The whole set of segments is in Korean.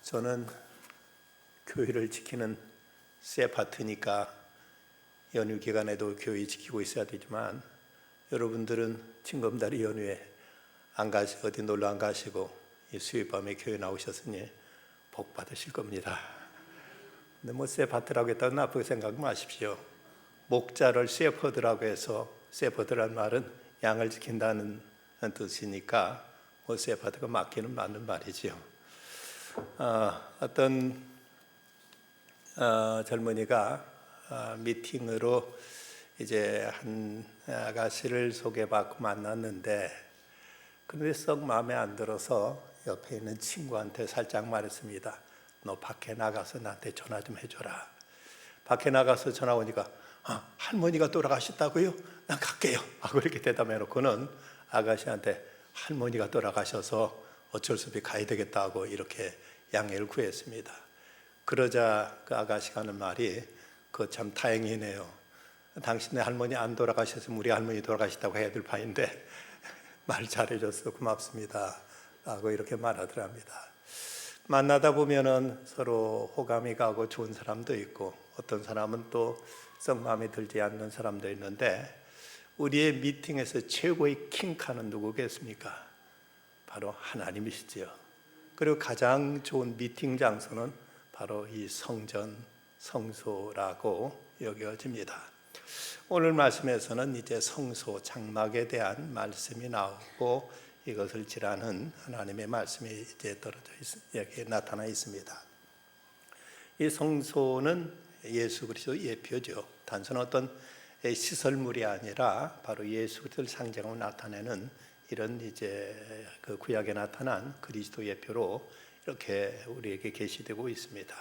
저는 교회를 지키는 세파트니까 연휴 기간에도 교회 지키고 있어야 되지만 여러분들은 징검다리 연휴에 어디 놀러 안 가시고 이 수요밤에 교회 나오셨으니 복 받으실 겁니다. 근데 뭐 세파트라고 했다고 나쁘게 생각 마십시오. 목자를 세퍼드라고 해서 세퍼드란 말은 양을 지킨다는 뜻이니까 뭐 세파트가 맞기는 맞는 말이지요. 어떤 젊은이가 미팅으로 이제 한 아가씨를 소개받고 만났는데 그런데 썩 마음에 안 들어서 옆에 있는 친구한테 살짝 말했습니다. 너 밖에 나가서 나한테 전화 좀 해줘라. 밖에 나가서 전화 오니까 할머니가 돌아가셨다고요? 난 갈게요 하고 이렇게 대답해놓고는 아가씨한테 할머니가 돌아가셔서 어쩔 수 없이 가야 되겠다고 이렇게 양해를 구했습니다. 그러자 그 아가씨가 하는 말이 그거 참 다행이네요. 당신네 할머니 안 돌아가셨으면 우리 할머니 돌아가셨다고 해야 될 판인데 말 잘해줘서 고맙습니다 라고 이렇게 말하더랍니다. 만나다 보면은 서로 호감이 가고 좋은 사람도 있고 어떤 사람은 또 썩 마음에 들지 않는 사람도 있는데 우리의 미팅에서 최고의 킹카는 누구겠습니까? 바로 하나님이시지요. 그리고 가장 좋은 미팅 장소는 바로 이 성전, 성소라고 여겨집니다. 오늘 말씀에서는 이제 성소, 장막에 대한 말씀이 나오고 이것을 지라는 하나님의 말씀이 이제 여기에 나타나 있습니다. 이 성소는 예수 그리스도 예표죠. 단순한 어떤 시설물이 아니라 바로 예수 그리스도를 상징하고 나타내는 이런 이제 그 구약에 나타난 그리스도 예표로 이렇게 우리에게 계시되고 있습니다.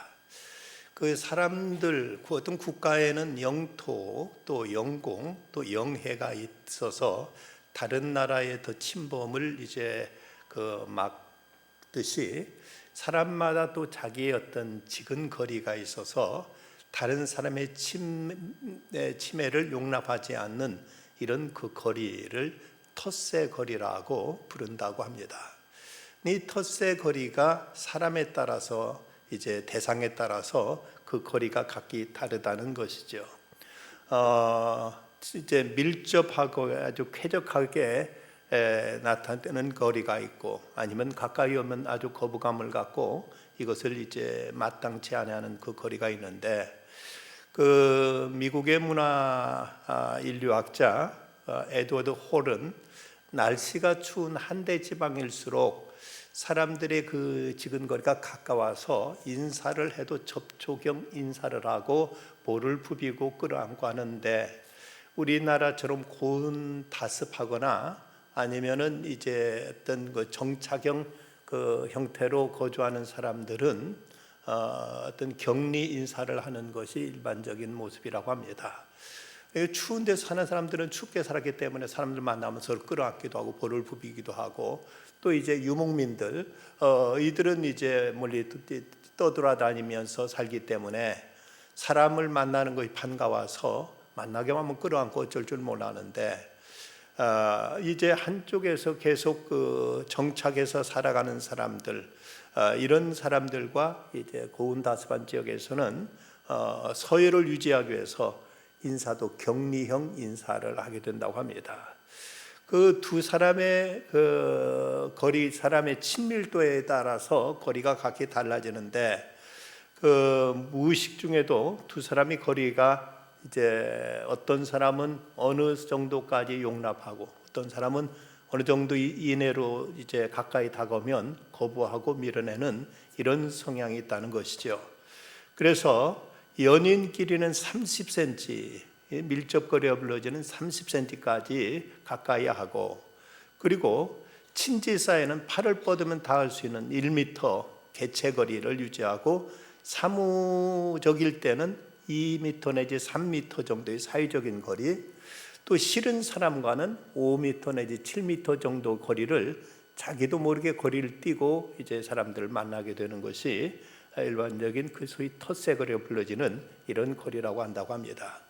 그 사람들 어떤 국가에는 영토 또 영공 또 영해가 있어서 다른 나라의 더 침범을 이제 그 막듯이 사람마다 또 자기의 어떤 지근거리가 있어서 다른 사람의 침해를 용납하지 않는 이런 그 거리를 텃세 거리라고 부른다고 합니다. 이 텃세 거리가 사람에 따라서 이제 대상에 따라서 그 거리가 각기 다르다는 것이죠. 이제 밀접하고 아주 쾌적하게 나타내는 거리가 있고 아니면 가까이 오면 아주 거부감을 갖고 이것을 이제 마땅치 않아하는 그 거리가 있는데 그 미국의 문화 인류학자 에드워드 홀은 날씨가 추운 한대 지방일수록 사람들의 그 지근거리가 가까워서 인사를 해도 접촉형 인사를 하고 볼을 부비고 끌어안고 하는데 우리나라처럼 고온 다습하거나 아니면은 이제 어떤 그 정착형 그 형태로 거주하는 사람들은 어떤 격리 인사를 하는 것이 일반적인 모습이라고 합니다. 추운 데 사는 사람들은 춥게 살았기 때문에 사람들 만나면 서로 끌어안기도 하고 볼을 부비기도 하고 또 이제 유목민들 이들은 이제 멀리 떠돌아다니면서 살기 때문에 사람을 만나는 것이 반가워서 만나기만 하면 끌어안고 어쩔 줄 몰랐는데 이제 한쪽에서 계속 그 정착해서 살아가는 사람들 이런 사람들과 이제 고온다습한 지역에서는 서열을 유지하기 위해서 인사도 격리형 인사를 하게 된다고 합니다. 그 두 사람의 그 거리, 사람의 친밀도에 따라서 거리가 각기 달라지는데 그 무의식 중에도 두 사람의 거리가 이제 어떤 사람은 어느 정도까지 용납하고 어떤 사람은 어느 정도 이내로 이제 가까이 다가오면 거부하고 밀어내는 이런 성향이 있다는 것이죠. 그래서 연인끼리는 30cm 밀접거리가 불러지는 30cm까지 가까이 하고 그리고 친지 사이에는 팔을 뻗으면 닿을 수 있는 1m 개체거리를 유지하고 사무적일 때는 2m 내지 3m 정도의 사회적인 거리 또 싫은 사람과는 5m 내지 7m 정도 거리를 자기도 모르게 거리를 띄고 이제 사람들을 만나게 되는 것이 일반적인 그 소위 텃세 거리가 불러지는 이런 거리라고 한다고 합니다.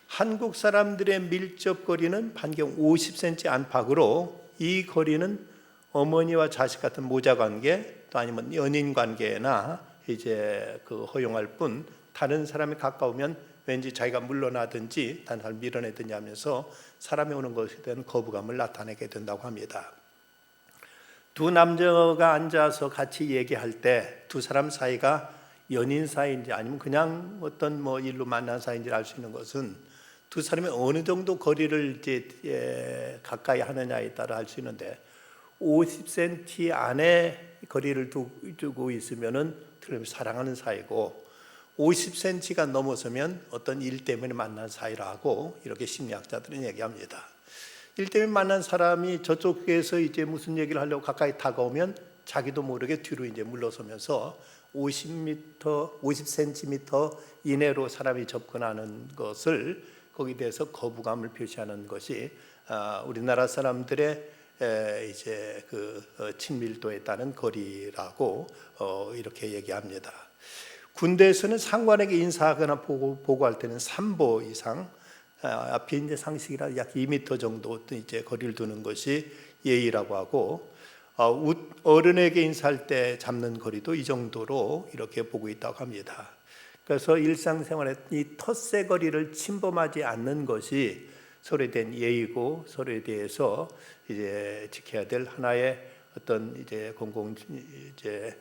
한국 사람들의 밀접 거리는 반경 50cm 안팎으로 이 거리는 어머니와 자식 같은 모자 관계 또 아니면 연인 관계나 이제 그 허용할 뿐 다른 사람이 가까우면 왠지 자기가 물러나든지 다른 사람을 밀어내든지 하면서 사람이 오는 것에 대한 거부감을 나타내게 된다고 합니다. 두 남자가 앉아서 같이 얘기할 때 두 사람 사이가 연인 사이인지 아니면 그냥 어떤 뭐 일로 만난 사이인지 알 수 있는 것은 두 사람이 어느 정도 거리를 이제 가까이 하느냐에 따라 알 수 있는데 50cm 안에 거리를 두고 있으면은 사랑하는 사이고 50cm가 넘어서면 어떤 일 때문에 만난 사이라고 이렇게 심리학자들은 얘기합니다. 일 때문에 만난 사람이 저쪽에서 이제 무슨 얘기를 하려고 가까이 다가오면 자기도 모르게 뒤로 이제 물러서면서 50cm 이내로 사람이 접근하는 것을 거기에 대해서 거부감을 표시하는 것이 우리나라 사람들의 이제 그 친밀도에 따른 거리라고 이렇게 얘기합니다. 군대에서는 상관에게 인사하거나 보고할 때는 3보 이상 앞에 이제 상식이라 약 2m 정도 이제 거리를 두는 것이 예의라고 하고 어른에게 인사할 때 잡는 거리도 이 정도로 이렇게 보고 있다고 합니다. 그래서 일상생활에 이 텃세 거리를 침범하지 않는 것이 서로에 대한 예의고 서로에 대해서 이제 지켜야 될 하나의 어떤 이제 공공 이제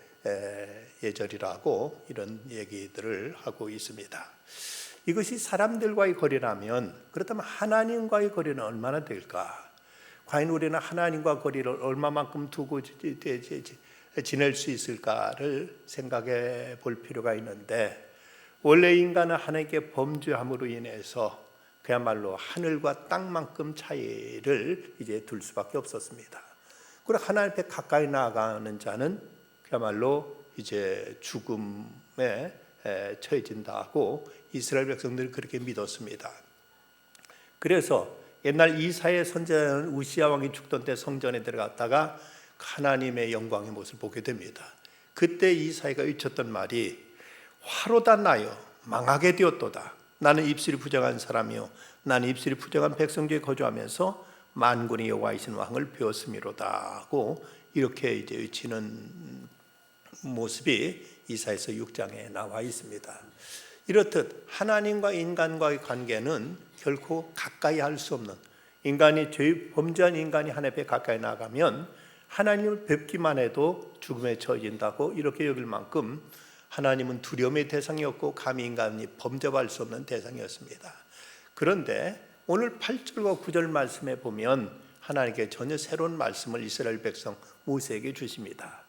예절이라고 이런 얘기들을 하고 있습니다. 이것이 사람들과의 거리라면 그렇다면 하나님과의 거리는 얼마나 될까? 과연 우리는 하나님과 거리를 얼마만큼 두고 지낼 수 있을까를 생각해 볼 필요가 있는데 원래 인간은 하나님께 범죄함으로 인해서 그야말로 하늘과 땅만큼 차이를 이제 둘 수밖에 없었습니다. 그리고 하나님 앞에 가까이 나아가는 자는 그야말로 이제 죽음에 처해진다고 이스라엘 백성들이 그렇게 믿었습니다. 그래서 옛날 이사야 선지자는 우시야 왕이 죽던 때 성전에 들어갔다가 하나님의 영광의 모습을 보게 됩니다. 그때 이사야가 외쳤던 말이 화로다 나여 망하게 되었도다. 나는 입술이 부정한 사람이요 나는 입술이 부정한 백성 중에 거주하면서 만군의 여호와이신 왕을 배웠음이로다 하고 이렇게 이제 외치는 모습이 이사야서 6장에 나와 있습니다. 이렇듯 하나님과 인간과의 관계는 결코 가까이 할 수 없는 인간이 범죄한 인간이 하나님 앞에 가까이 나가면 하나님을 뵙기만 해도 죽음에 처해진다고 이렇게 여길 만큼 하나님은 두려움의 대상이었고 감히 인간이 범죄할 수 없는 대상이었습니다. 그런데 오늘 8절과 9절 말씀에 보면 하나님께 전혀 새로운 말씀을 이스라엘 백성 모세에게 주십니다.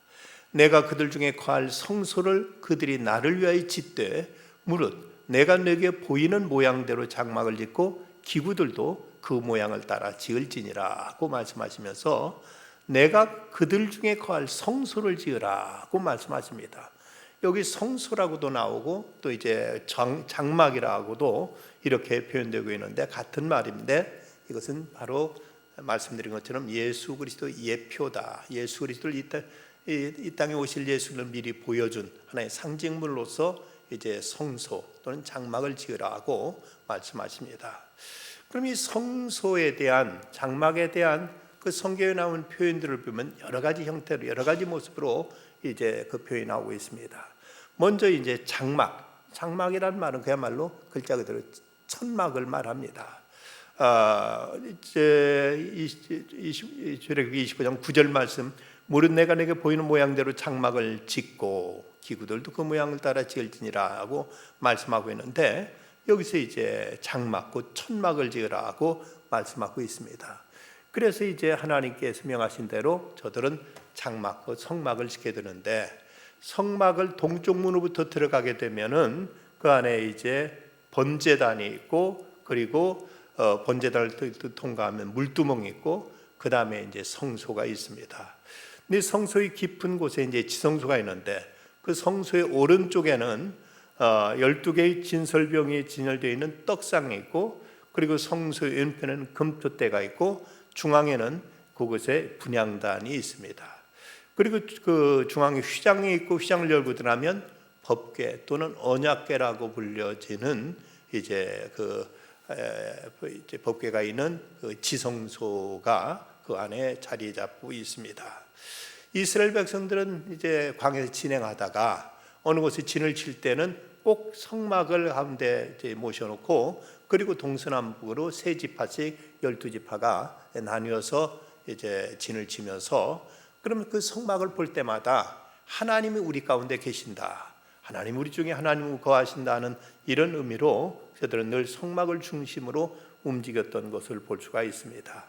내가 그들 중에 거할 성소를 그들이 나를 위하여 짓되 무릇 내가 내게 보이는 모양대로 장막을 짓고 기구들도 그 모양을 따라 지을지니라고 말씀하시면서 내가 그들 중에 거할 성소를 지으라고 말씀하십니다. 여기 성소라고도 나오고 또 이제 장막이라고도 이렇게 표현되고 있는데 같은 말인데 이것은 바로 말씀드린 것처럼 예수 그리스도의 예표다. 예수 그리스도를 이 땅에 오실 예수를 미리 보여준 하나의 상징물로서 이제 성소 또는 장막을 지으라고 말씀하십니다. 그럼 이 성소에 대한 장막에 대한 그 성경에 나온 표현들을 보면 여러 가지 형태로 여러 가지 모습으로 이제 그 표현이 나오고 있습니다. 먼저 이제 장막이라는 말은 그야말로 글자 그대로 천막을 말합니다. 이제 출애굽기 25장 9절 말씀 무릇 내가 내게 보이는 모양대로 장막을 짓고 기구들도 그 모양을 따라 지을지니라 하고 말씀하고 있는데 여기서 이제 장막, 곧 천막을 지으라고 말씀하고 있습니다. 그래서 이제 하나님께서 명하신 대로 저들은 장막, 성막을 짓게 되는데 성막을 동쪽 문으로부터 들어가게 되면은 그 안에 이제 번제단이 있고 그리고 번제단을 통과하면 물두멍이 있고 그 다음에 이제 성소가 있습니다. 근데 성소의 깊은 곳에 이제 지성소가 있는데 그 성소의 오른쪽에는 12개의 진설병이 진열되어 있는 떡상이 있고 그리고 성소의 왼편에는 금토대가 있고 중앙에는 그곳에 분향단이 있습니다. 그리고 그 중앙에 휘장이 있고 휘장을 열고 들어가면 법궤 또는 언약궤라고 불려지는 이제 이제 법궤가 있는 그 지성소가 그 안에 자리 잡고 있습니다. 이스라엘 백성들은 이제 광야에서 진행하다가 어느 곳에 진을 칠 때는 꼭 성막을 가운데 모셔놓고, 그리고 동서남북으로 세 지파씩 12지파가 나뉘어서 이제 진을 치면서, 그러면 그 성막을 볼 때마다 하나님이 우리 가운데 계신다, 하나님 우리 중에 하나님이 거하신다는 이런 의미로 그들은 늘 성막을 중심으로 움직였던 것을 볼 수가 있습니다.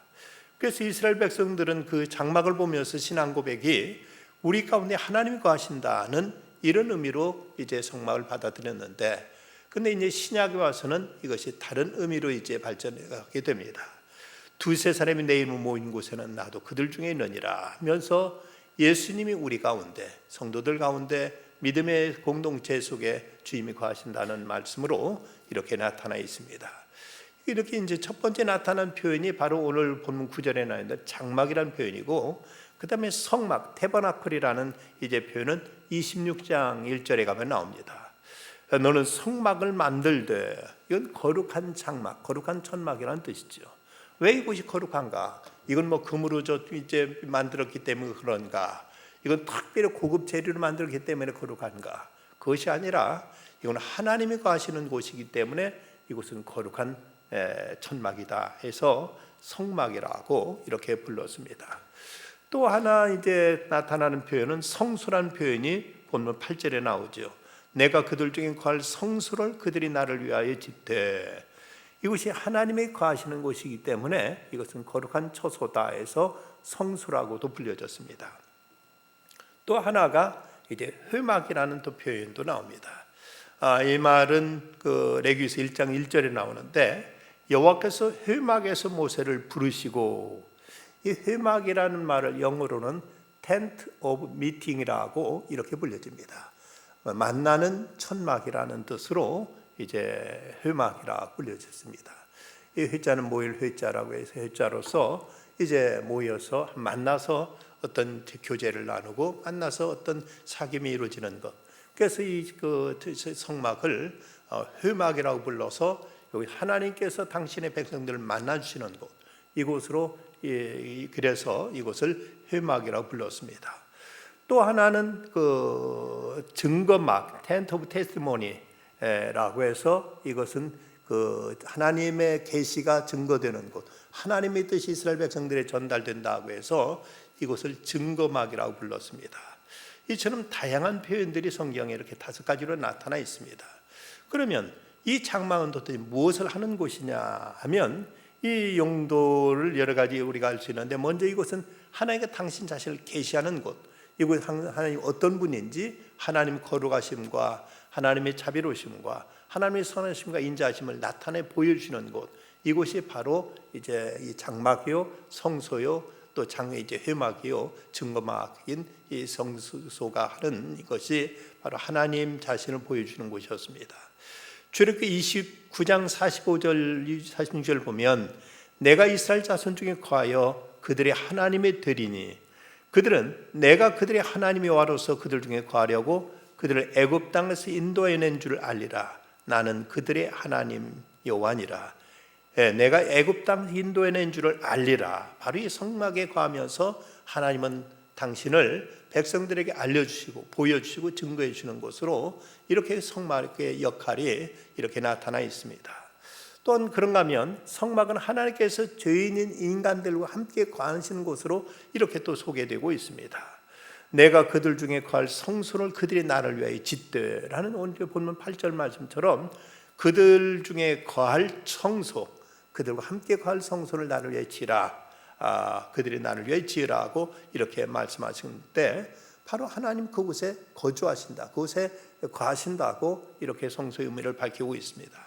그래서 이스라엘 백성들은 그 장막을 보면서 신앙 고백이 우리 가운데 하나님이 거하신다는 이런 의미로 이제 성막을 받아들였는데, 근데 이제 신약에 와서는 이것이 다른 의미로 이제 발전하게 됩니다. 두세 사람이 내 이름으로 모인 곳에는 나도 그들 중에 있느니라 하면서 예수님이 우리 가운데, 성도들 가운데 믿음의 공동체 속에 주님이 거하신다는 말씀으로 이렇게 나타나 있습니다. 이렇게 이제 첫 번째 나타난 표현이 바로 오늘 본문 9절에 나와 있는 장막이라는 표현이고, 그 다음에 성막, 테버나클이라는 이제 표현은 26장 1절에 가면 나옵니다. 너는 성막을 만들되, 이건 거룩한 장막, 거룩한 천막이라는 뜻이죠. 왜 이곳이 거룩한가? 이건 뭐 금으로 이제 만들었기 때문에 그런가? 이건 특별히 고급 재료로 만들었기 때문에 거룩한가? 그것이 아니라 이건 하나님이 거하시는 곳이기 때문에 이곳은 거룩한 천막이다 해서 성막이라고 이렇게 불렀습니다. 또 하나 이제 나타나는 표현은 성소라는 표현이 본문 8절에 나오죠. 내가 그들 중에 거할 성소를 그들이 나를 위하여 짓되, 이것이 하나님이 거하시는 곳이기 때문에 이것은 거룩한 처소다 해서 성소라고도 불려졌습니다. 또 하나가 이제 회막이라는 또 표현도 나옵니다. 이 말은 그 레위기서 1장 1절에 나오는데, 여호와께서 회막에서 모세를 부르시고, 이 회막이라는 말을 영어로는 tent of meeting이라고 이렇게 불려집니다. 만나는 천막이라는 뜻으로 이제 회막이라 불려졌습니다. 이 회자는 모일 회자라고 해서 회자로서 이제 모여서 만나서 어떤 교제를 나누고 만나서 어떤 사귐이 이루어지는 것. 그래서 이 그 성막을 회막이라고 불러서 여기 하나님께서 당신의 백성들을 만나 주시는 곳, 이곳으로 그래서 이곳을 회막이라고 불렀습니다. 또 하나는 그 증거막, 텐트 오브 테스티모니라고 해서 이것은 그 하나님의 계시가 증거되는 곳, 하나님의 뜻이 이스라엘 백성들에 전달된다고 해서 이곳을 증거막이라고 불렀습니다. 이처럼 다양한 표현들이 성경에 이렇게 5가지로 나타나 있습니다. 그러면 이 장막은 도대체 무엇을 하는 곳이냐 하면, 이 용도를 여러 가지 우리가 알 수 있는데, 먼저 이곳은 하나님께 당신 자신을 계시하는 곳, 이곳 하나님 어떤 분인지 하나님 거룩하심과 하나님의 자비로우심과 하나님의 선하심과 인자하심을 나타내 보여주시는 곳, 이곳이 바로 이제 이 장막이요, 성소요, 또 이제 회막이요, 증거막인 이 성소가 하는 이것이 바로 하나님 자신을 보여주는 곳이었습니다. 출애굽기 29장 45절 46절 보면, 내가 이스라엘 자손 중에 거하여 그들의 하나님이 되리니, 그들은 내가 그들의 하나님이 와로서 그들 중에 거하려고 그들을 애굽 땅에서 인도해낸 줄 알리라. 나는 그들의 하나님 여호와니라. 내가 애굽 땅 인도해낸 줄을 알리라. 바로 이 성막에 거하면서 하나님은 당신을 백성들에게 알려주시고 보여주시고 증거해 주시는 것으로 이렇게 성막의 역할이 이렇게 나타나 있습니다. 또한 그런가 하면 성막은 하나님께서 죄인인 인간들과 함께 거하시는 곳으로 이렇게 또 소개되고 있습니다. 내가 그들 중에 거할 성소를 그들이 나를 위하여 짓되라는 오늘 본문 8절 말씀처럼 그들 중에 거할 성소, 그들과 함께 거할 성소를 나를 위하여 지으라, 그들이 나를 위하여 지으라고 이렇게 말씀하신 때, 바로 하나님 그곳에 거주하신다, 그곳에 거하신다고 이렇게 성소의 의미를 밝히고 있습니다.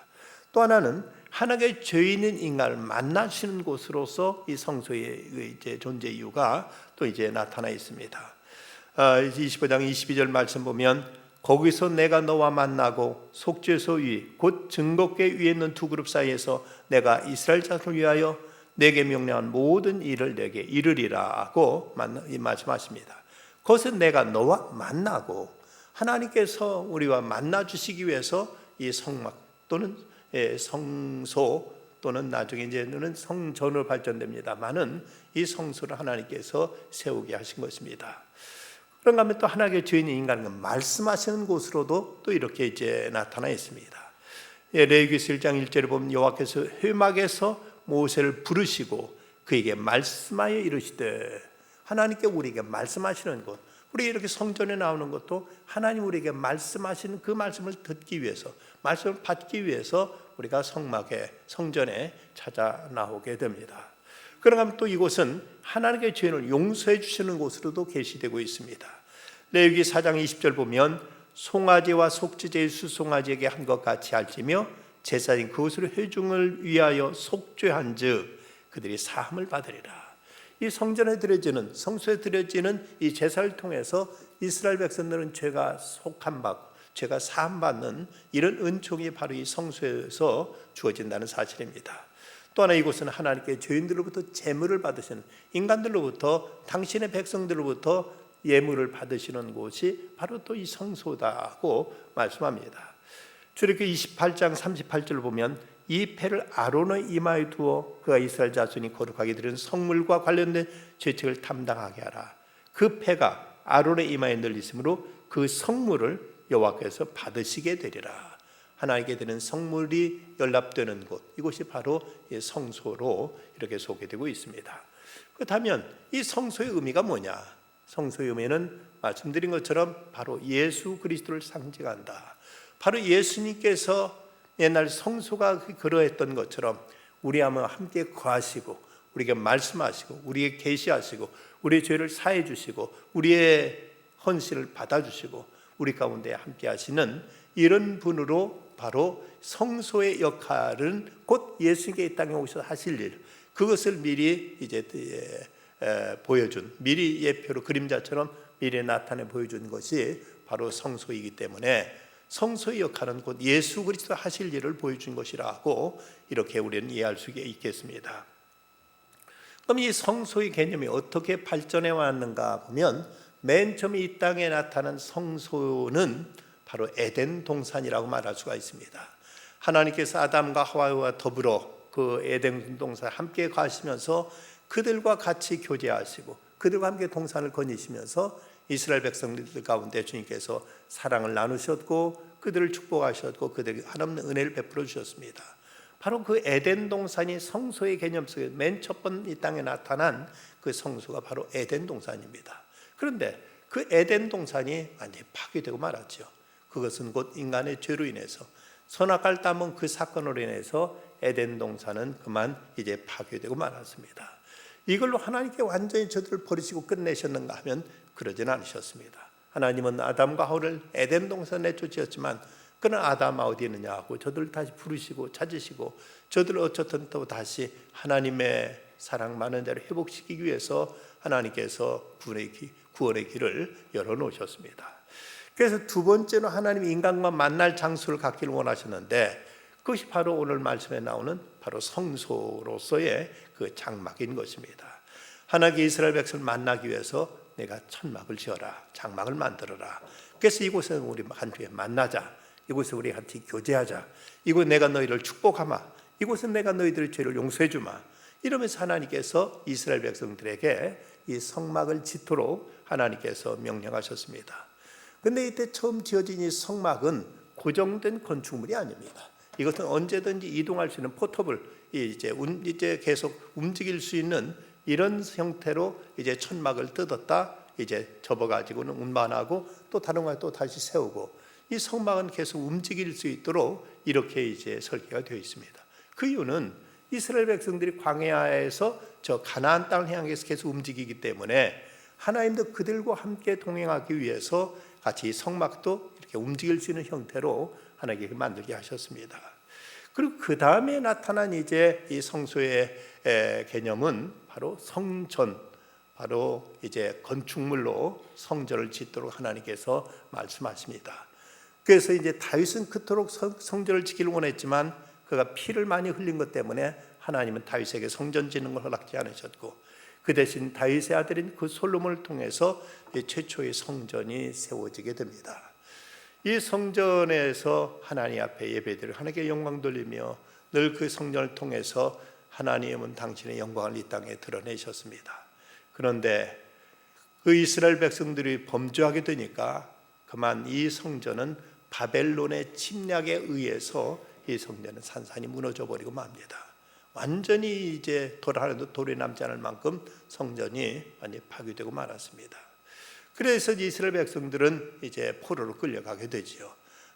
또 하나는 하나님의 죄인인 인간을 만나시는 곳으로서 이 성소의 이제 존재 이유가 또 이제 나타나 있습니다. 25장 22절 말씀 보면, 거기서 내가 너와 만나고 속죄소 위 곧 증거궤 위에 있는 두 그룹 사이에서 내가 이스라엘 자손을 위하여 내게 명령한 모든 일을 내게 이르리라고 말씀하십니다. 그것은 내가 너와 만나고, 하나님께서 우리와 만나 주시기 위해서 이 성막 또는 성소 또는 나중에 이제는 성전으로 발전됩니다만은 이 성소를 하나님께서 세우게 하신 것입니다. 그런가 하면 또 하나님의 죄인인 인간은 말씀하시는 곳으로도 또 이렇게 이제 나타나 있습니다. 레위기서 1장 1절에 보면 여호와께서 회막에서 모세를 부르시고 그에게 말씀하여 이르시되, 하나님께 우리에게 말씀하시는 곳, 우리 이렇게 성전에 나오는 것도 하나님 우리에게 말씀하시는 그 말씀을 듣기 위해서, 말씀을 받기 위해서 우리가 성전에 찾아 나오게 됩니다. 그런가 하면 또 이곳은 하나님의 죄인을 용서해 주시는 곳으로도 계시되고 있습니다. 레위기 4장 20절 보면 송아지와 속죄제의 수송아지에게 한 것 같이 할지며 제사장이 그것으로 회중을 위하여 속죄한즉 그들이 사함을 받으리라. 이 성전에 드려지는, 성소에 드려지는 이 제사를 통해서 이스라엘 백성들은 죄가 속함받고 죄가 사함받는 이런 은총이 바로 이 성소에서 주어진다는 사실입니다. 또 하나 이곳은 하나님께 죄인들로부터 제물을 받으시는, 인간들로부터, 당신의 백성들로부터 예물을 받으시는 곳이 바로 또 이 성소다고 말씀합니다. 출애굽기 28장 38절을 보면 이 패를 아론의 이마에 두어 그가 이스라엘 자손이 거룩하게 드리는 성물과 관련된 죄책을 담당하게 하라. 그 패가 아론의 이마에 널리심으로 그 성물을 여호와께서 받으시게 되리라. 하나님께 드리는 성물이 연락되는 곳, 이곳이 바로 성소로 이렇게 소개되고 있습니다. 그렇다면 이 성소의 의미가 뭐냐? 성소의 의미는 말씀드린 것처럼 바로 예수 그리스도를 상징한다. 바로 예수님께서 옛날 성소가 그러했던 것처럼 우리와 함께 거하시고 우리에게 말씀하시고 우리에게 계시하시고 우리의 죄를 사해 주시고 우리의 헌신을 받아주시고 우리 가운데 함께 하시는 이런 분으로 바로 성소의 역할은 곧 예수님께 이 땅에 오셔서 하실 일, 그것을 미리 이제 보여준, 미리 예표로 그림자처럼 미리 나타내 보여준 것이 바로 성소이기 때문에 성소의 역할은 곧 예수 그리스도 하실 일을 보여준 것이라고 이렇게 우리는 이해할 수 있겠습니다. 그럼 이 성소의 개념이 어떻게 발전해 왔는가 보면 맨 처음 이 땅에 나타난 성소는 바로 에덴 동산이라고 말할 수가 있습니다. 하나님께서 아담과 하와와 더불어 그 에덴 동산에 함께 가시면서 그들과 같이 교제하시고 그들과 함께 동산을 거니시면서 이스라엘 백성들 가운데 주님께서 사랑을 나누셨고 그들을 축복하셨고 그들에게 한없는 은혜를 베풀어 주셨습니다. 바로 그 에덴 동산이 성소의 개념 속에 맨 첫 번 이 땅에 나타난 그 성소가 바로 에덴 동산입니다. 그런데 그 에덴 동산이 완전히 파괴되고 말았죠. 그것은 곧 인간의 죄로 인해서 선악과를 따먹은 그 사건으로 인해서 에덴 동산은 그만 이제 파괴되고 말았습니다. 이걸로 하나님께 완전히 저들을 버리시고 끝내셨는가 하면 그러진 않으셨습니다. 하나님은 아담과 하와를 에덴 동산에 내쫓으셨지만 그는 아담아 어디 있느냐 하고 저들을 다시 부르시고 찾으시고 저들을 어쨌든 또 다시 하나님의 사랑 많은 자를 회복시키기 위해서 하나님께서 구원의 길을 열어놓으셨습니다. 그래서 두 번째로 하나님이 인간과 만날 장소를 갖기를 원하셨는데 그것이 바로 오늘 말씀에 나오는 바로 성소로서의 그 장막인 것입니다. 하나님께 이스라엘 백성을 만나기 위해서 내가 천막을 지어라, 장막을 만들어라. 그래서 이곳에 우리 한 주에 만나자, 이곳에 우리 같이 교제하자, 이곳 내가 너희를 축복하마, 이곳은 내가 너희들의 죄를 용서해 주마. 이러면서 하나님께서 이스라엘 백성들에게 이 성막을 짓도록 하나님께서 명령하셨습니다. 그런데 이때 처음 지어진 이 성막은 고정된 건축물이 아닙니다. 이것은 언제든지 이동할 수 있는 포터블, 이제 계속 움직일 수 있는 이런 형태로 이제 천막을 뜯었다 이제 접어가지고는 운반하고 또 다른 곳에 또 다시 세우고 이 성막은 계속 움직일 수 있도록 이렇게 이제 설계가 되어 있습니다. 그 이유는 이스라엘 백성들이 광야에서 저 가나안 땅을 향해서 계속 움직이기 때문에 하나님도 그들과 함께 동행하기 위해서 같이 성막도 이렇게 움직일 수 있는 형태로 하나님께 만들게 하셨습니다. 그리고 그 다음에 나타난 이제 이 성소의 개념은 바로 성전, 바로 이제 건축물로 성전을 짓도록 하나님께서 말씀하십니다. 그래서 이제 다윗은 그토록 성전을 짓기를 원했지만 그가 피를 많이 흘린 것 때문에 하나님은 다윗에게 성전 짓는 걸 허락지 않으셨고 그 대신 다윗의 아들인 그 솔로몬을 통해서 최초의 성전이 세워지게 됩니다. 이 성전에서 하나님 앞에 예배드리고 하나님께 영광 돌리며 늘 그 성전을 통해서 하나님은 당신의 영광을 이 땅에 드러내셨습니다. 그런데 그 이스라엘 백성들이 범죄하게 되니까 그만 이 성전은 바벨론의 침략에 의해서 이 성전은 산산이 무너져 버리고 맙니다. 완전히 이제 돌이 남지 않을 만큼 성전이 완전히 파괴되고 말았습니다. 그래서 이스라엘 백성들은 이제 포로로 끌려가게 되지요.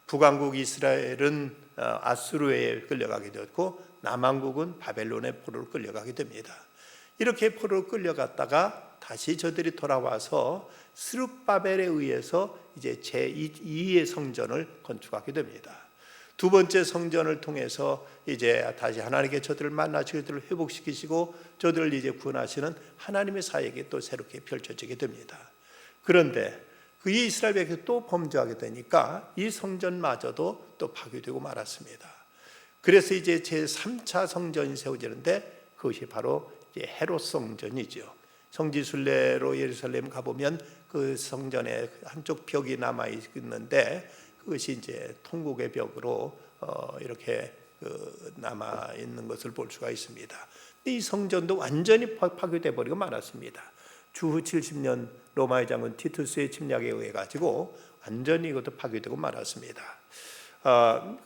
북왕국 이스라엘은 아수르에 끌려가게 되었고 남왕국은 바벨론의 포로로 끌려가게 됩니다. 이렇게 포로로 끌려갔다가 다시 저들이 돌아와서 스룹바벨에 의해서 이제 제2의 성전을 건축하게 됩니다. 두 번째 성전을 통해서 이제 다시 하나님께 저들을 만나시고 저들을 회복시키시고 저들을 이제 구원하시는 하나님의 사역이 또 새롭게 펼쳐지게 됩니다. 그런데 그 이스라엘 백성이 또 범죄하게 되니까 이 성전마저도 또 파괴되고 말았습니다. 그래서 이제 제3차 성전이 세워지는데 그것이 바로 이제 헤롯 성전이죠. 성지순례로 예루살렘 가보면 그 성전에 한쪽 벽이 남아 있는데 그것이 이제 통곡의 벽으로 이렇게 남아 있는 것을 볼 수가 있습니다. 이 성전도 완전히 파괴돼 버리고 말았습니다. 주후 70년 로마의 장군 티투스의 침략에 의해 가지고 완전히 이것도 파괴되고 말았습니다.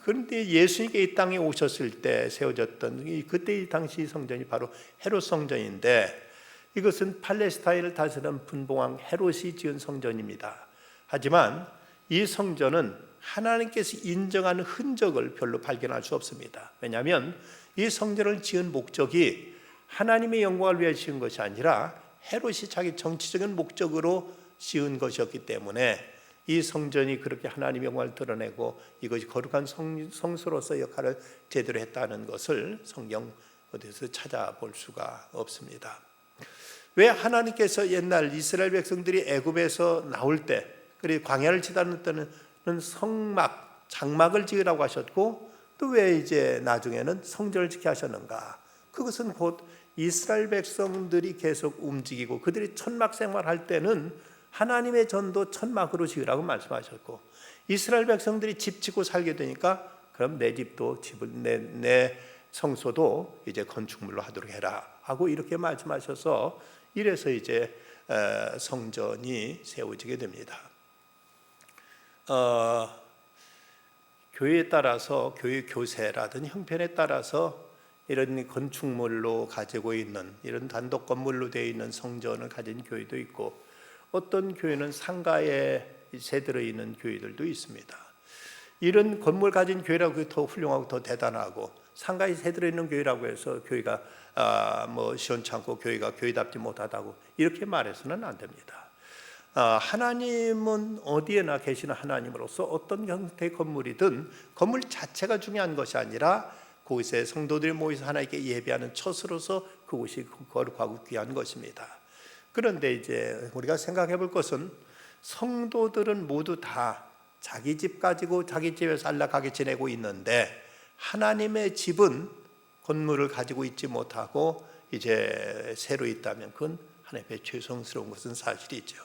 그런데 예수님께 이 땅에 오셨을 때 세워졌던 그때 이 당시 성전이 바로 헤롯 성전인데 이것은 팔레스타인을 다스리는 분봉왕 헤롯이 지은 성전입니다. 하지만 이 성전은 하나님께서 인정하는 흔적을 별로 발견할 수 없습니다. 왜냐하면 이 성전을 지은 목적이 하나님의 영광을 위해 지은 것이 아니라 헤롯이 자기 정치적인 목적으로 지은 것이었기 때문에 이 성전이 그렇게 하나님의 영광을 드러내고 이것이 거룩한 성소로서 역할을 제대로 했다는 것을 성경 어디서 찾아볼 수가 없습니다. 왜 하나님께서 옛날 이스라엘 백성들이 애굽에서 나올 때 그리고 광야를 지나는 때는 성막, 장막을 지으라고 하셨고 또 왜 이제 나중에는 성전을 지게 하셨는가? 그것은 곧 이스라엘 백성들이 계속 움직이고 그들이 천막 생활할 때는 하나님의 전도 천막으로 지으라고 말씀하셨고 이스라엘 백성들이 집 짓고 살게 되니까 그럼 내 집도 내 성소도 이제 건축물로 하도록 해라 하고 이렇게 말씀하셔서 이래서 이제 성전이 세워지게 됩니다. 교회에 따라서 교회 교세라든 형편에 따라서 이런 건축물로 가지고 있는 이런 단독 건물로 되어 있는 성전을 가진 교회도 있고 어떤 교회는 상가에 새 들어 있는 교회들도 있습니다. 이런 건물 가진 교회라고 더 훌륭하고 더 대단하고 상가에 새 들어 있는 교회라고 해서 교회가 시원찮고 교회가 교회답지 못하다고 이렇게 말해서는 안 됩니다. 하나님은 어디에나 계시는 하나님으로서 어떤 형태의 건물이든 건물 자체가 중요한 것이 아니라 그곳에 성도들이 모여서 하나님께 예배하는 처소로서 그곳이 거룩하고 귀한 것입니다. 그런데 이제 우리가 생각해 볼 것은 성도들은 모두 다 자기 집 가지고 자기 집에서 안락하게 지내고 있는데 하나님의 집은 건물을 가지고 있지 못하고 이제 새로 있다면 그건 하나님의 죄송스러운 것은 사실이죠.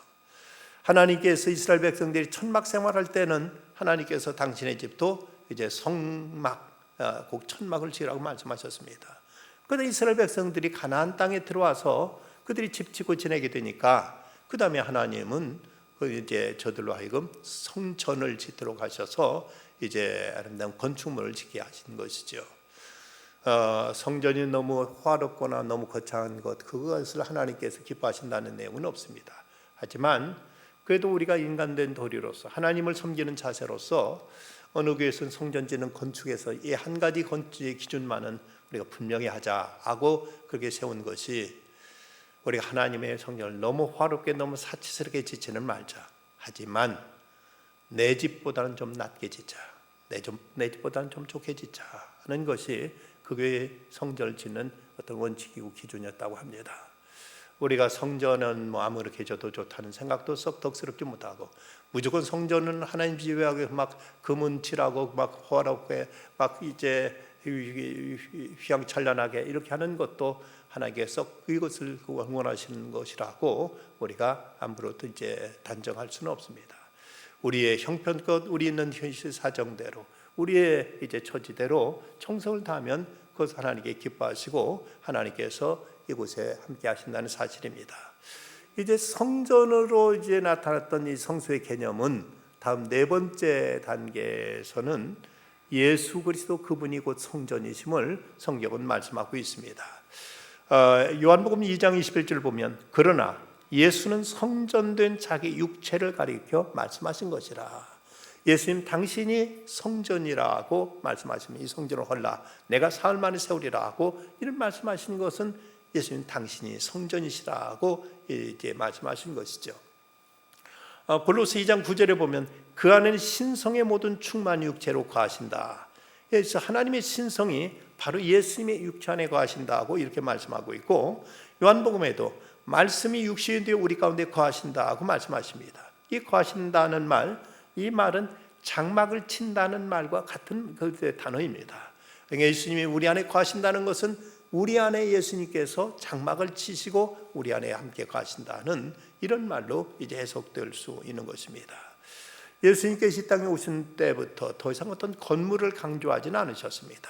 하나님께서 이스라엘 백성들이 천막 생활할 때는 하나님께서 당신의 집도 이제 성막, 곧 천막을 지으라고 말씀하셨습니다. 그런데 이스라엘 백성들이 가나안 땅에 들어와서 그들이 집 짓고 지내게 되니까 그 다음에 하나님은 이제 저들로 하여금 성전을 짓도록 하셔서 이제 아름다운 건축물을 짓게 하신 것이죠. 성전이 너무 화롭거나 너무 거창한 것 그것을 하나님께서 기뻐하신다는 내용은 없습니다. 하지만 그래도 우리가 인간된 도리로서 하나님을 섬기는 자세로서 어느 교회에서는 성전 짓는 건축에서 이 한 가지 건축의 기준만은 우리가 분명히 하자 하고 그렇게 세운 것이 우리가 하나님의 성전을 너무 화롭게 너무 사치스럽게 짓지는 말자. 하지만 내 집보다는 좀 낮게 짓자. 내 집보다는 좀 좋게 짓자 하는 것이 그 교회의 성전을 짓는 어떤 원칙이고 기준이었다고 합니다. 우리가 성전은 아무렇게 져도 좋다는 생각도 썩 덕스럽지 못하고 무조건 성전은 하나님 집에 막 금은칠하고 막 화롭게 막 이제 휘황찬란하게 이렇게 하는 것도 하나님께서 이것을 응원하시는 것이라고 우리가 함부로 이제 단정할 수는 없습니다. 우리의 형편껏 우리 있는 현실 사정대로 우리의 이제 처지대로 청성을 다하면 그것을 하나님께 기뻐하시고 하나님께서 이곳에 함께 하신다는 사실입니다. 이제 성전으로 이제 나타났던 이 성소의 개념은 다음 네 번째 단계에서는 예수 그리스도 그분이 곧 성전이심을 성경은 말씀하고 있습니다. 요한복음 2장 21절을 보면 그러나 예수는 성전된 자기 육체를 가리켜 말씀하신 것이라. 예수님 당신이 성전이라고 말씀하시면 이 성전을 헐라 내가 사흘 만에 세우리라 하고 이런 말씀하신 것은 예수님 당신이 성전이시라고 이제 말씀하신 것이죠. 골로새 2장 9절에 보면 그 안에는 신성의 모든 충만이 육체로 거하신다. 그래서 하나님의 신성이 바로 예수님의 육체 안에 거하신다고 이렇게 말씀하고 있고 요한복음에도 말씀이 육신이 되어 우리 가운데 거하신다고 말씀하십니다. 이 거하신다는 말, 이 말은 장막을 친다는 말과 같은 그 단어입니다. 예수님이 우리 안에 거하신다는 것은 우리 안에 예수님께서 장막을 치시고 우리 안에 함께 거하신다는 이런 말로 이제 해석될 수 있는 것입니다. 예수님께서 이 땅에 오신 때부터 더 이상 어떤 건물을 강조하지는 않으셨습니다.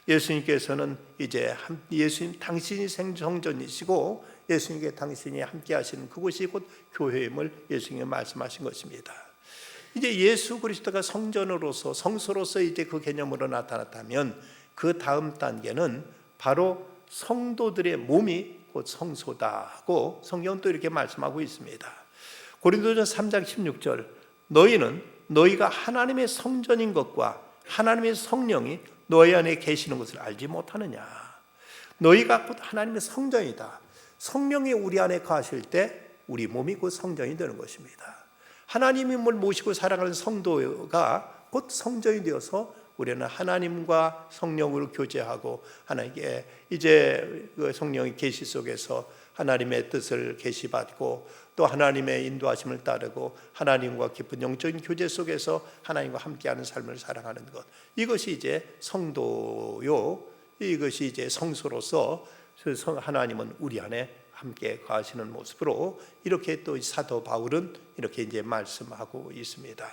예수님께서는 이제 예수님 당신이 성전이시고 예수님께 당신이 함께 하시는 그곳이 곧 교회임을 예수님이 말씀하신 것입니다. 이제 예수 그리스도가 성전으로서 성소로서 이제 그 개념으로 나타났다면 그 다음 단계는 바로 성도들의 몸이 곧 성소다고 성경은 또 이렇게 말씀하고 있습니다. 고린도전서 3장 16절 너희는 너희가 하나님의 성전인 것과 하나님의 성령이 너희 안에 계시는 것을 알지 못하느냐. 너희가 곧 하나님의 성전이다. 성령이 우리 안에 거하실 때 우리 몸이 곧 성전이 되는 것입니다. 하나님을 모시고 살아가는 성도가 곧 성전이 되어서 우리는 하나님과 성령으로 교제하고 하나님께 이제 그 성령의 계시 속에서 하나님의 뜻을 계시받고 또 하나님의 인도하심을 따르고 하나님과 깊은 영적인 교제 속에서 하나님과 함께하는 삶을 살아가는 것, 이것이 이제 성도요, 이것이 이제 성소로서 하나님은 우리 안에 함께 거하시는 모습으로 이렇게 또 사도 바울은 이렇게 이제 말씀하고 있습니다.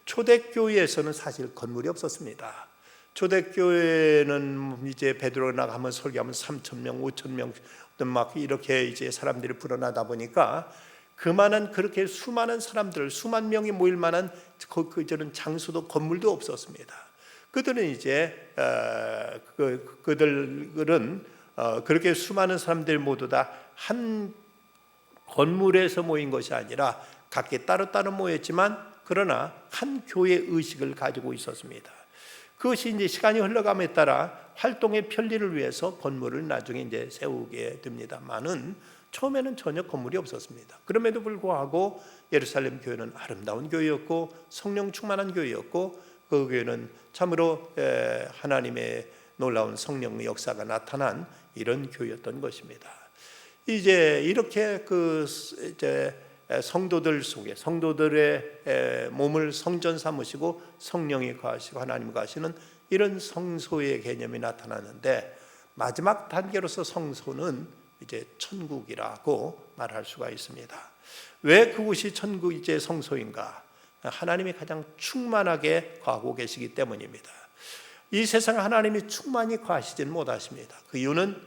초대교회에서는 사실 건물이 없었습니다. 초대교회는 이제 베드로가 나가면 설교하면 3,000명, 5,000명 막 이렇게 이제 사람들이 불어나다 보니까 그만한 그렇게 수많은 사람들, 수만 명이 모일 만한 그들은 장소도 건물도 없었습니다. 그들은 이제 그들은 그렇게 수많은 사람들 모두 다 한 건물에서 모인 것이 아니라 각기 따로따로 모였지만 그러나 한 교회 의식을 가지고 있었습니다. 그것이 이제 시간이 흘러감에 따라 활동의 편리를 위해서 건물을 나중에 이제 세우게 됩니다만은 처음에는 전혀 건물이 없었습니다. 그럼에도 불구하고 예루살렘 교회는 아름다운 교회였고 성령 충만한 교회였고 그 교회는 참으로 하나님의 놀라운 성령의 역사가 나타난 이런 교회였던 것입니다. 이제 이렇게 이제 성도들 속에 성도들의 몸을 성전 삼으시고 성령이 거하시고 하나님 거하시는 이런 성소의 개념이 나타나는데 마지막 단계로서 성소는 이제 천국이라고 말할 수가 있습니다. 왜 그곳이 천국 이제 성소인가? 하나님이 가장 충만하게 거하고 계시기 때문입니다. 이 세상 하나님이 충만히 거하시지는 못하십니다. 그 이유는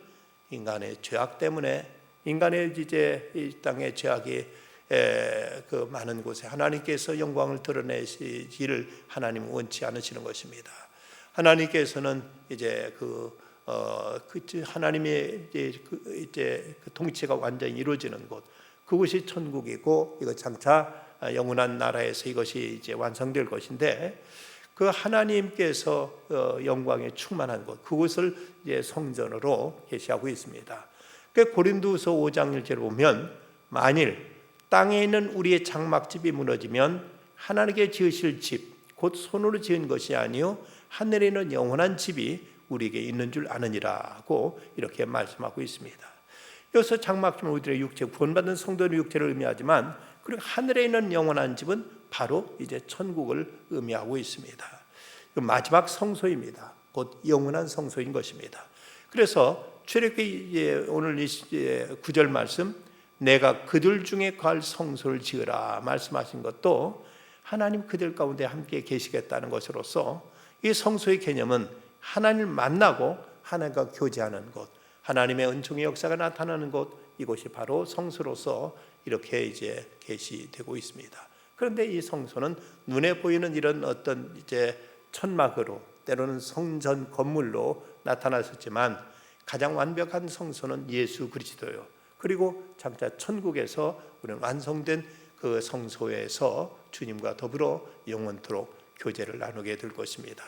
인간의 죄악 때문에 인간의 이제 이 땅의 죄악이 그 많은 곳에 하나님께서 영광을 드러내시기를 하나님은 원치 않으시는 것입니다. 하나님께서는 이제 하나님의 이제 그 통치가 완전히 이루어지는 곳, 그곳이 천국이고 이거 장차 영원한 나라에서 이것이 이제 완성될 것인데 그 하나님께서 영광에 충만한 곳, 그곳을 이제 성전으로 계시하고 있습니다. 그 고린도서 5장 1절을 보면 만일 땅에 있는 우리의 장막집이 무너지면 하나님께 지으실 집, 곧 손으로 지은 것이 아니요 하늘에 있는 영원한 집이 우리에게 있는 줄 아느니라고 이렇게 말씀하고 있습니다. 여기서 장막집은 우리들의 육체, 구원받은 성도의 육체를 의미하지만 그리고 하늘에 있는 영원한 집은 바로 이제 천국을 의미하고 있습니다. 마지막 성소입니다. 곧 영원한 성소인 것입니다. 그래서 출애굽기 오늘 이 9절 말씀, 내가 그들 중에 거할 성소를 지으라 말씀하신 것도 하나님 그들 가운데 함께 계시겠다는 것으로서 이 성소의 개념은 하나님을 만나고 하나님과 교제하는 곳, 하나님의 은총의 역사가 나타나는 곳, 이곳이 바로 성소로서 이렇게 이제 계시되고 있습니다. 그런데 이 성소는 눈에 보이는 이런 어떤 이제 천막으로 때로는 성전 건물로 나타났었지만 가장 완벽한 성소는 예수 그리스도요. 그리고 장차 천국에서 우리는 완성된 그 성소에서 주님과 더불어 영원토록 교제를 나누게 될 것입니다.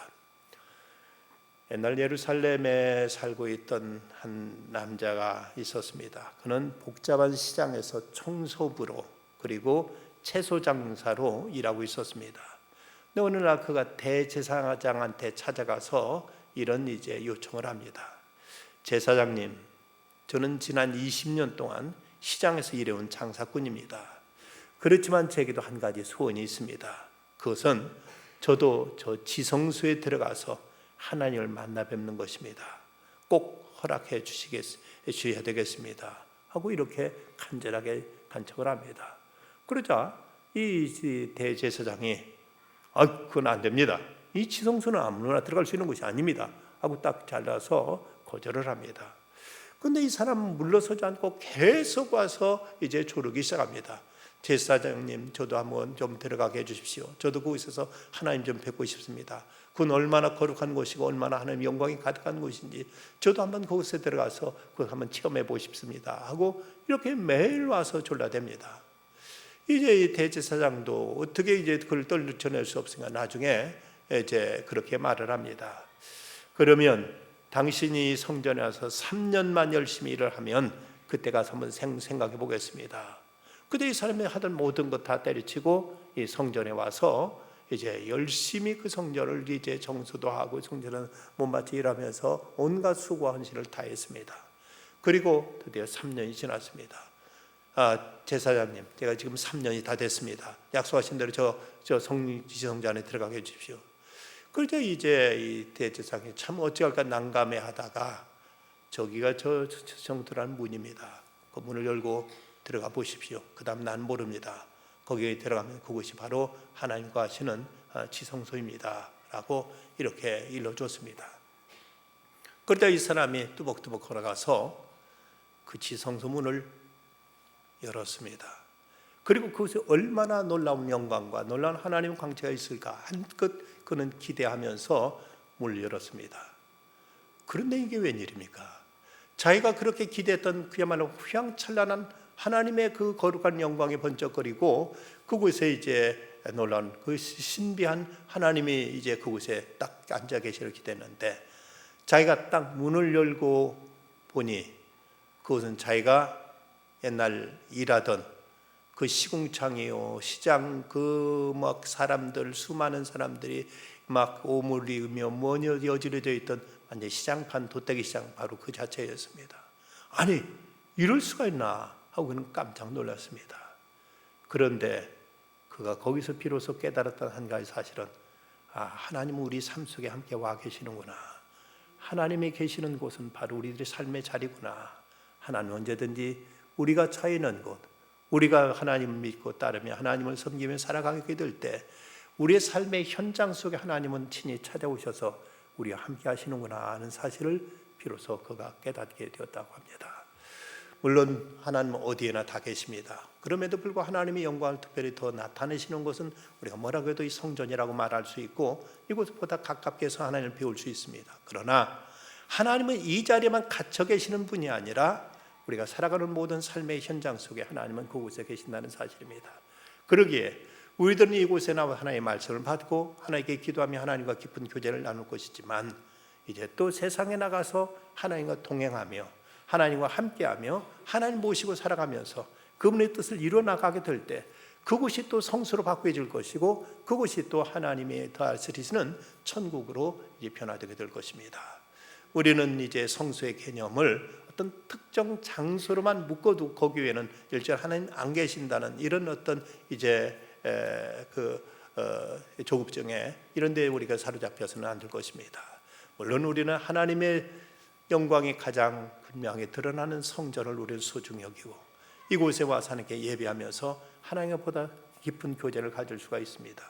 옛날 예루살렘에 살고 있던 한 남자가 있었습니다. 그는 복잡한 시장에서 청소부로 그리고 채소 장사로 일하고 있었습니다. 근데 어느 날 그가 대제사장한테 찾아가서 이런 이제 요청을 합니다. 제사장님, 저는 지난 20년 동안 시장에서 일해온 장사꾼입니다. 그렇지만 제게도 한 가지 소원이 있습니다. 그것은 저도 저 지성소에 들어가서 하나님을 만나 뵙는 것입니다. 꼭 허락해 주셔야 되겠습니다. 하고 이렇게 간절하게 간청을 합니다. 그러자 이 대제사장이 그건 안 됩니다. 이 지성소는 아무나 들어갈 수 있는 곳이 아닙니다. 하고 딱 잘라서 거절을 합니다. 근데 이 사람은 물러서지 않고 계속 와서 이제 조르기 시작합니다. 제사장님, 저도 한번 좀 들어가게 해주십시오. 저도 거기서 하나님 좀 뵙고 싶습니다. 그건 얼마나 거룩한 곳이고 얼마나 하나님 영광이 가득한 곳인지 저도 한번 거기서 들어가서 그걸 한번 체험해 보고 싶습니다. 하고 이렇게 매일 와서 졸라댑니다. 이제 이 대제사장도 어떻게 이제 그걸 떨쳐낼 수 없으니까 나중에 이제 그렇게 말을 합니다. 그러면 당신이 성전에 와서 3년만 열심히 일을 하면 그때 가서 한번 생각해 보겠습니다. 그때 이 사람이 하던 모든 것 다 때려치고 이 성전에 와서 이제 열심히 그 성전을 이제 정수도 하고 성전을 몸바쳐 일하면서 온갖 수고와 헌신을 다했습니다. 그리고 드디어 3년이 지났습니다. 제사장님, 제가 지금 3년이 다 됐습니다. 약속하신 대로 저 지성전 안에 들어가게 해주십시오. 그러자 이제 이 대제사장이 참 어찌할까 난감해 하다가 저기가 저 정토라는 문입니다. 그 문을 열고 들어가 보십시오. 그 다음 난 모릅니다. 거기에 들어가면 그곳이 바로 하나님과 하시는 지성소입니다. 라고 이렇게 일러줬습니다. 그러다 이 사람이 뚜벅뚜벅 걸어가서 그 지성소 문을 열었습니다. 그리고 그것에 얼마나 놀라운 영광과 놀라운 하나님의 광채가 있을까 한껏 그는 기대하면서 문을 열었습니다. 그런데 이게 웬일입니까? 자기가 그렇게 기대했던 그야말로 휘황찬란한 하나님의 그 거룩한 영광이 번쩍거리고 그곳에 이제 놀라운 그 신비한 하나님이 이제 그곳에 딱 앉아 계시를 기대했는데 자기가 딱 문을 열고 보니 그것은 자기가 옛날 일하던 그 시궁창이요 시장 그 막 사람들 수많은 사람들이 막 오물이며 뭐냐 여지러져 있던 완전 시장판 돗대기 시장 바로 그 자체였습니다. 아니 이럴 수가 있나 하고 그는 깜짝 놀랐습니다. 그런데 그가 거기서 비로소 깨달았던 한 가지 사실은 하나님은 우리 삶 속에 함께 와 계시는구나. 하나님이 계시는 곳은 바로 우리들의 삶의 자리구나. 하나님은 언제든지 우리가 처해 있는 곳, 우리가 하나님을 믿고 따르며 하나님을 섬기며 살아가게 될 때 우리의 삶의 현장 속에 하나님은 친히 찾아오셔서 우리와 함께 하시는구나 하는 사실을 비로소 그가 깨닫게 되었다고 합니다. 물론 하나님은 어디에나 다 계십니다. 그럼에도 불구하고 하나님의 영광을 특별히 더 나타내시는 것은 우리가 뭐라고 해도 이 성전이라고 말할 수 있고 이곳보다 가깝게 해서 하나님을 배울 수 있습니다. 그러나 하나님은 이 자리에만 갇혀 계시는 분이 아니라 우리가 살아가는 모든 삶의 현장 속에 하나님은 그곳에 계신다는 사실입니다. 그러기에 우리들은 이곳에 나와 하나님의 말씀을 받고 하나님께 기도하며 하나님과 깊은 교제를 나눌 것이지만 이제 또 세상에 나가서 하나님과 동행하며 하나님과 함께하며 하나님 모시고 살아가면서 그분의 뜻을 이루어나가게 될 때 그곳이 또 성소로 바뀌어질 것이고 그곳이 또 하나님의 다스리시는 천국으로 이제 변화되게 될 것입니다. 우리는 이제 성소의 개념을 어떤 특정 장소로만 묶어두고 거기 외에는 일절 하나님 안 계신다는 이런 어떤 이제 조급증에 이런 데 우리가 사로잡혀서는 안 될 것입니다. 물론 우리는 하나님의 영광이 가장 분명하게 드러나는 성전을 우리는 소중히 여기고 이곳에 와서 하나님께 예배하면서 하나님과 보다 깊은 교제를 가질 수가 있습니다.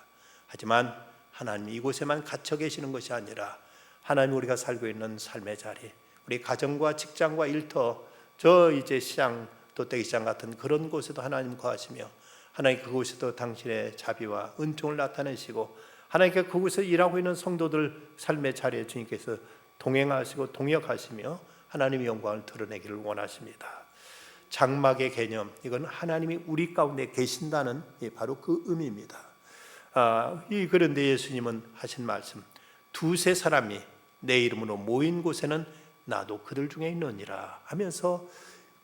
하지만 하나님 이곳에만 갇혀 계시는 것이 아니라 하나님 우리가 살고 있는 삶의 자리, 우리 가정과 직장과 일터, 저 이제 시장 롯데기장 같은 그런 곳에도 하나님 거하시며 하나님 그곳에도 당신의 자비와 은총을 나타내시고 하나님께 그곳에서 일하고 있는 성도들 삶의 자리에 주님께서 동행하시고 동역하시며 하나님의 영광을 드러내기를 원하십니다. 장막의 개념, 이건 하나님이 우리 가운데 계신다는 바로 그 의미입니다. 그런데 예수님은 하신 말씀, 두세 사람이 내 이름으로 모인 곳에는 나도 그들 중에 있느니라 하면서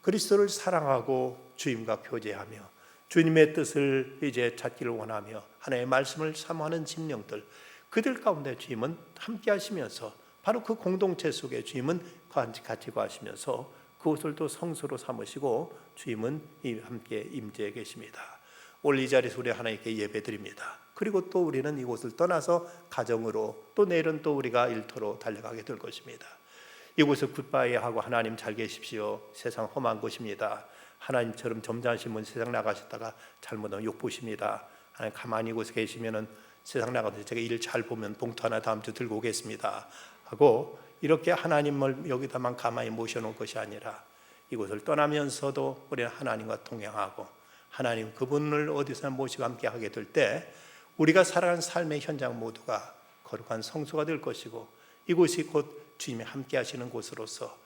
그리스도를 사랑하고 주님과 교제하며 주님의 뜻을 이제 찾기를 원하며 하나님의 말씀을 사모하는 심령들, 그들 가운데 주님은 함께 하시면서 바로 그 공동체 속에 주님은 같이 거하시면서 그곳을 또 성소로 삼으시고 주님은 함께 임재해 계십니다. 오늘 이 자리에서 우리 하나님께 예배드립니다. 그리고 또 우리는 이곳을 떠나서 가정으로, 또 내일은 또 우리가 일터로 달려가게 될 것입니다. 이곳을 굿바이 하고 하나님 잘 계십시오. 세상 험한 곳입니다. 하나님처럼 점잖으신 분 세상 나가셨다가 잘못하면 욕 보십니다. 하나님 가만히 이곳에 계시면은 세상 나가서 제가 일 잘 보면 봉투 하나 다음 주 들고 오겠습니다 하고 이렇게 하나님을 여기다만 가만히 모셔놓은 것이 아니라 이곳을 떠나면서도 우리는 하나님과 동행하고 하나님 그분을 어디서나 모시고 함께 하게 될 때 우리가 살아가는 삶의 현장 모두가 거룩한 성소가 될 것이고 이곳이 곧 주님이 함께 하시는 곳으로서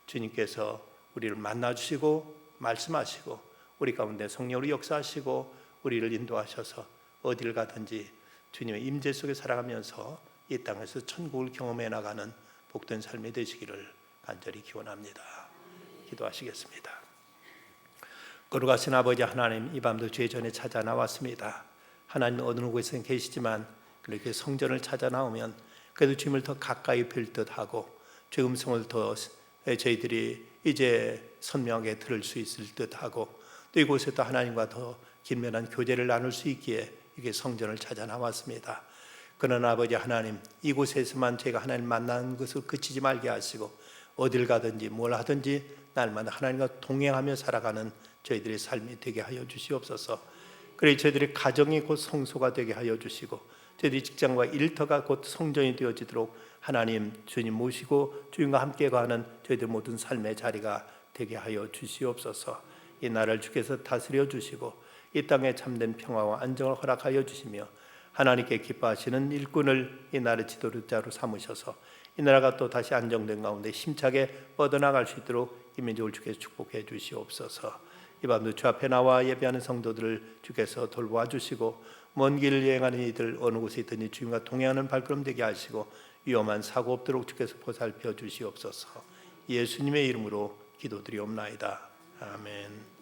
주님께서 우리를 만나주시고 말씀하시고 우리 가운데 성령으로 역사하시고 우리를 인도하셔서 어디를 가든지 주님의 임재 속에 살아가면서 이 땅에서 천국을 경험해 나가는 복된 삶이 되시기를 간절히 기원합니다. 기도하시겠습니다. 거룩하신 아버지 하나님, 이 밤도 죄 전에 찾아 나왔습니다. 하나님 어느 곳에 계시지만 그렇게 성전을 찾아 나오면 그래도 주님을 더 가까이 뵐 듯하고 주의 음성을 더 저희들이 이제 선명하게 들을 수 있을 듯하고 또 이곳에 또 하나님과 더 긴밀한 교제를 나눌 수 있기에 이게 성전을 찾아 나왔습니다. 그러나 아버지 하나님, 이곳에서만 제가 하나님 만나는 것을 그치지 말게 하시고 어딜 가든지 뭘 하든지 날마다 하나님과 동행하며 살아가는 저희들의 삶이 되게 하여 주시옵소서. 그래 저희들의 가정이 곧 성소가 되게 하여 주시고 저희들이 직장과 일터가 곧 성전이 되어지도록 하나님 주님 모시고 주님과 함께 가는 저희들 모든 삶의 자리가 되게 하여 주시옵소서. 이 나라를 주께서 다스려 주시고 이 땅에 참된 평화와 안정을 허락하여 주시며 하나님께 기뻐하시는 일꾼을 이 나라의 지도자로 삼으셔서 이 나라가 또 다시 안정된 가운데 힘차게 뻗어나갈 수 있도록 이 민족을 주께서 축복해 주시옵소서. 이 밤도 주 앞에 나와 예배하는 성도들을 주께서 돌보아 주시고 먼 길을 여행하는 이들 어느 곳에 있든지 주님과 동행하는 발걸음 되게 하시고 위험한 사고 없도록 주께서 보살펴 주시옵소서. 예수님의 이름으로 기도드리옵나이다. 아멘.